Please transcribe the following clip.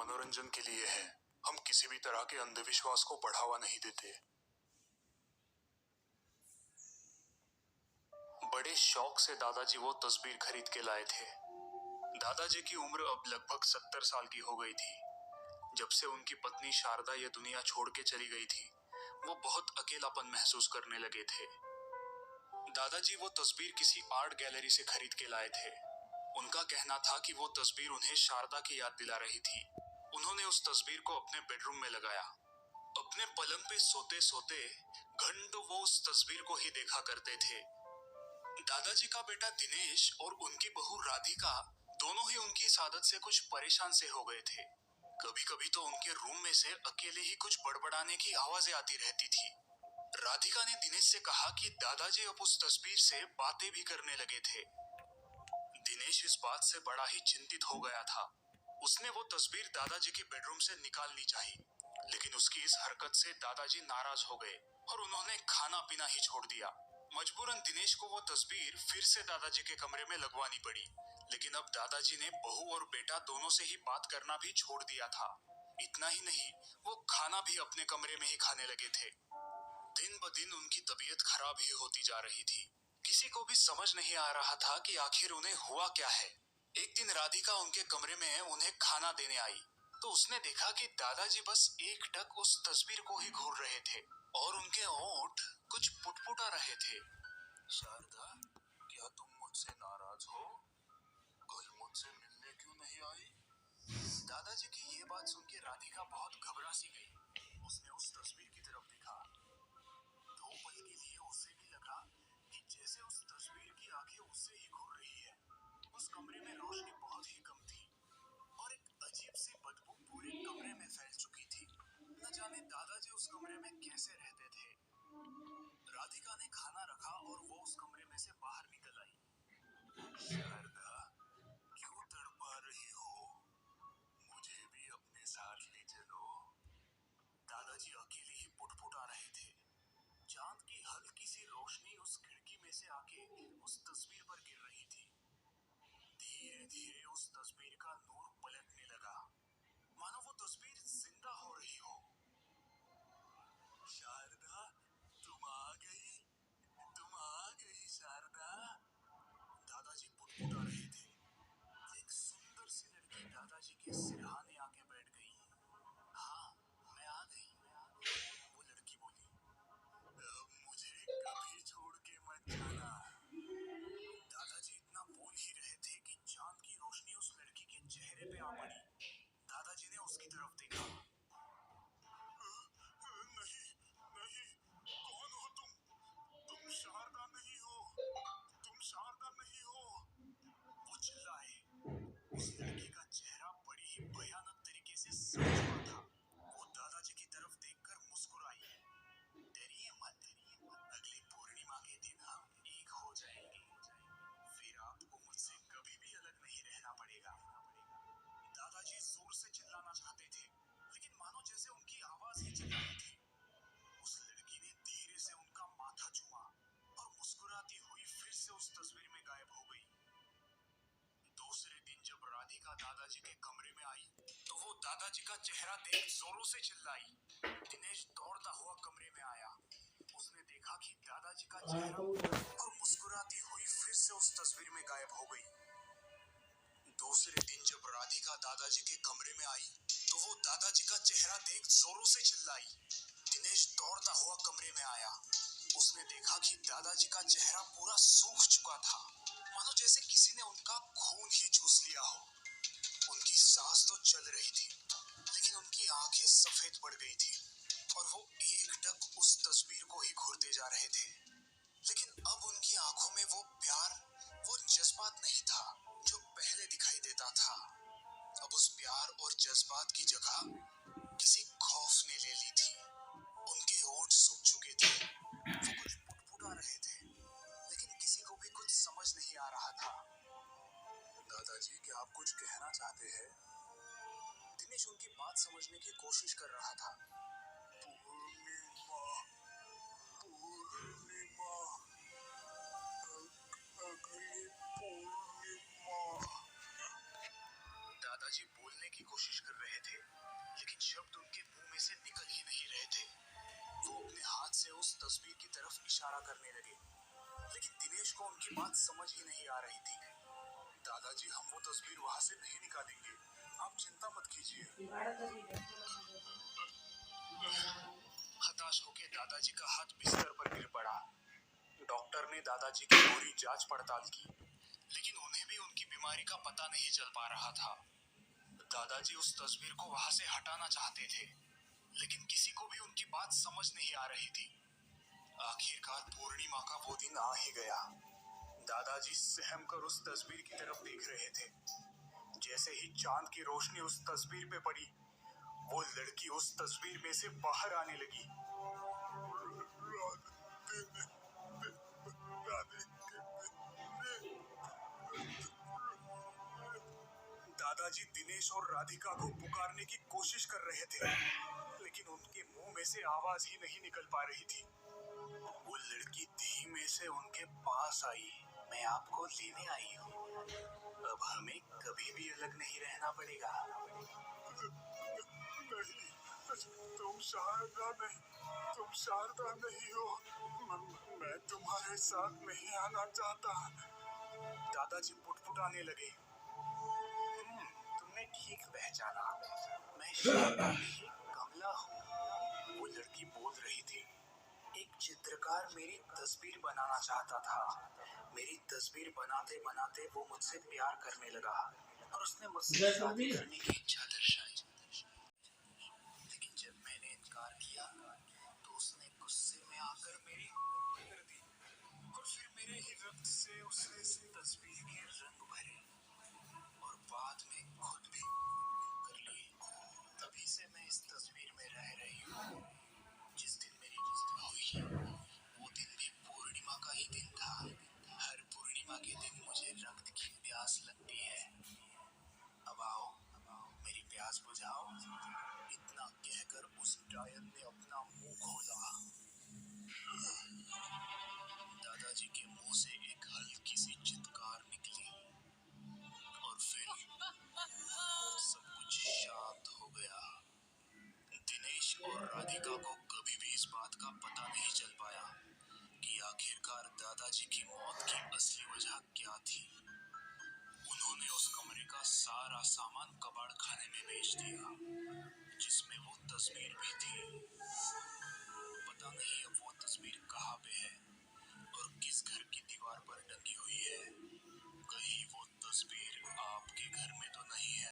मनोरंजन के लिए है। हम किसी भी तरह के अंधविश्वास को बढ़ावा नहीं देते। बड़े शौक से दादाजी वो तस्वीर खरीद के लाए थे। दादाजी की उम्र अब लगभग 70 साल की हो गई थी। जब से उनकी पत्नी शारदा ये दुनिया छोड़ के चली गई थी, वो बहुत अकेलापन महसूस करने लगे थे। दादाजी वो तस्वीर किसी आर्ट गैलरी से खरीद के लाए थे। उनका कहना था कि वो तस्वीर उन्हें शारदा की याद दिला रही थी। उन्होंने उस तस्वीर को अपने बेडरूम में लगाया। अपने पलंग पे सोते सोते घंटों वो उस तस्वीर को ही देखा करते थे। दादाजी का बेटा दिनेश और उनकी बहू राधिका दोनों ही उनकी इस आदत से कुछ परेशान से हो गए थे। कभी कभी तो उनके रूम में से अकेले ही कुछ बड़बड़ाने की आवाजें आती रहती थी। राधिका ने दिनेश से कहा कि दादाजी अब उस तस्वीर से बातें भी करने लगे थे। दिनेश इस बात से बड़ा ही चिंतित हो गया था। उसने वो तस्वीर दादाजी के बेडरूम से निकालनी चाहिए, लेकिन उसकी इस हरकत से दादाजी नाराज हो गए और उन्होंने खाना पीना ही छोड़ दिया। मजबूरन दिनेश को वो तस्वीर फिर से दादाजी के कमरे में लगवानी पड़ी, लेकिन अब दादाजी ने बहू और बेटा दोनों से ही बात करना भी छोड़ दिया था। इतना ही नहीं, वो खाना भी अपने कमरे में ही खाने लगे थे। दिन ब दिन उनकी तबीयत खराब ही होती जा रही थी। किसी को भी समझ नहीं आ रहा था कि आखिर उन्हें हुआ क्या है। एक दिन राधिका उनके कमरे में उन्हें खाना देने आई, तो उसने देखा कि दादाजी बस एकटक उस तस्वीर को ही घूर रहे थे और उनके होंठ कुछ पुटपुटा रहे थे। शारदा, क्या तुम मुझसे नाराज हो? कल मुझसे मिलने क्यों नहीं आई? दादाजी की ये बात सुन के राधिका बहुत घबरा सी गई। उसने उस तस्वीर की तरफ देखा। 2 पल के लिए उसे भी लगा कि जैसे उस तस्वीर की आंखें उससे ही घूर रही है। उस कमरे में रोशनी बहुत ही कम थी और एक अजीब सी बदबू पूरे कमरे में फैल चुकी थी। न जाने दादाजी उस कमरे में कैसे रहते थे। राधिका ने खाना रखा और वो उस कमरे में से बाहर निकल आई। शारदा, क्यों तड़पा रही हो? मुझे भी अपने साथ ले चलो। दादाजी अकेले ही पुटपुटा रहे थे। चांद की हल्की सी रोशनी उस खिड़की में से आके उस तस्वीर पर गिर रही थी। धीरे धीरे उस तस्वीर का नूर पलटने लगा, मानो वो तस्वीर जिंदा हो रही हो। शारदा, तुम आ गई? तुम आ गई शारदा? दादाजी पुटपुटा रहे थे। एक सुंदर सी लड़की दादाजी के सिरहाने आके बैठ गई। हाँ, मैं आ गई, वो लड़की बोली। अब मुझे कभी छोड़ के मत जाना। दादाजी इतना बोल ही रहे थे कि चांद की रोशनी उस लड़की के चेहरे पे आ पड़ी। दादाजी ने उसकी तरफ देखा। नहीं, नहीं, कौन हो तुम? तुम शारदा नहीं हो, तुम शारदा नहीं हो, वो चिल्लाए। उस लड़की का चेहरा बड़ी ही भयानक तरीके से सड़ चुका था। वो दादाजी की तरफ देखकर मुस्कुराई। डरिए मत, अगली पूर्णिमा के दिन हम एक हो जाएंगे। फिर आपको मुझसे कभी भी अलग नहीं रहना पड़ेगा। दादाजी जोर से चिल्लाना चाहते थे, लेकिन मानो जैसे उनकी आवाज ही चली गई थी। उस लड़की ने धीरे से उनका माथा चूमा और मुस्कुराती हुई फिर से उस तस्वीर में गायब हो गई। दूसरे दिन जब राधिका दादाजी के कमरे में आई, तो वो दादाजी का चेहरा देख जोरों से चिल्लाई। दिनेश दौड़ता हुआ कमरे में आया। उसने देखा कि दादाजी का चेहरा और मुस्कुराती हुई फिर से उस तस्वीर में गायब हो गई। दूसरे दिन जब राधिका दादाजी के कमरे में आई, तो वो दादाजी का चेहरा देख जोरों से चिल्लाई। दिनेश दौड़ता हुआ कमरे में आया। उसने देखा कि दादाजी का चेहरा पूरा सूख चुका था, मानो जैसे किसी ने उनका खून ही चूस लिया हो। उनकी सांस तो चल रही थी, लेकिन उनकी आंखें सफेद पड़ गई थी और वो एकटक उस तस्वीर को ही घूरते जा रहे थे। लेकिन अब उनकी आंखों में वो प्यार, वो जज्बात नहीं था जो पहले दिखाई देता था। अब उस प्यार और जज्बात की जगह किसी खौफ ने ले ली थी। उनके होंठ सूख चुके थे, वो कुछ पुटपुटा रहे थे, लेकिन किसी को भी कुछ समझ नहीं आ रहा था। दादाजी, क्या आप कुछ कहना चाहते हैं? दिनेश उनकी बात समझने की कोशिश कर रहा था। पूर्णिमा, पूर्णिमा, अगली पूर्णिमा। दादाजी बोलने की कोशिश कर रहे थे, बात समझ ही नहीं आ रही थी। दादाजी, हम वो तस्वीर वहां से नहीं निकालेंगे, आप चिंता मत कीजिए। हताश होकर दादाजी का हाथ बिस्तर पर गिर पड़ा। डॉक्टर ने दादाजी की पूरी जांच पड़ताल की, लेकिन उन्हें भी उनकी बीमारी का पता नहीं चल पा रहा था। दादाजी उस तस्वीर को वहां से हटाना चाहते थे, लेकिन किसी को भी उनकी बात समझ नहीं आ रही थी। आखिरकार पूर्णिमा का वो दिन आ ही गया। दादाजी सहम कर उस तस्वीर की तरफ देख रहे थे। जैसे ही चांद की रोशनी उस तस्वीर पे पड़ी, वो लड़की उस तस्वीर में से बाहर आने लगी। दादाजी दिनेश और राधिका को पुकारने की कोशिश कर रहे थे, लेकिन उनके मुंह में से आवाज ही नहीं निकल पा रही थी। वो लड़की धीमे से उनके पास आई। मैं आपको लेने आई हूँ, अब हमें कभी भी अलग नहीं रहना पड़ेगा। नहीं, तुम शारदा नहीं हो। मैं तुम्हारे साथ नहीं आना चाहता। दादाजी पुटपुटाने लगे। तुमने ठीक पहचाना, मैं शारदा नहीं, कमला हूँ। वो लड़की बोल रही थी। एक चित्रकार मेरी तस्वीर बनाना चाहता था। मेरी तस्वीर बनाते बनाते वो मुझसे प्यार करने लगा और उसने मुझसे शादी करने की इच्छा दर्शाई। लेकिन जब मैंने इनकार किया तो उसने गुस्से में आकर मेरी हत्या कर दी और फिर मेरे ही रक्त से उसने इस तस्वीर के रंग भरे और बाद में खुद भी कर लिए। तभी से मैं इस तस्वीर में रह रही हूँ। जिस दिन मेरी मृत्यु हुई, वो दिन भी पूर्णिमा का ही दिन था। हर पूर्णिमा के दिन मुझे रक्त की प्यास लगती है। अब आओ, मेरी प्यास बुझाओ। इतना कहकर उस डायन ने अपना मुंह खोला। दादाजी के मुंह से एक हल्की सी चित्कार निकली और फिर सब कुछ शांत हो गया। दिनेश और राधिका को कभी भी इस बात का पता नहीं चल पाया कि आखिरकार दादाजी की मौत की असली वजह क्या थी। उन्होंने उस कमरे का सारा सामान कबाड़ खाने में बेच दिया, जिसमें वो तस्वीर भी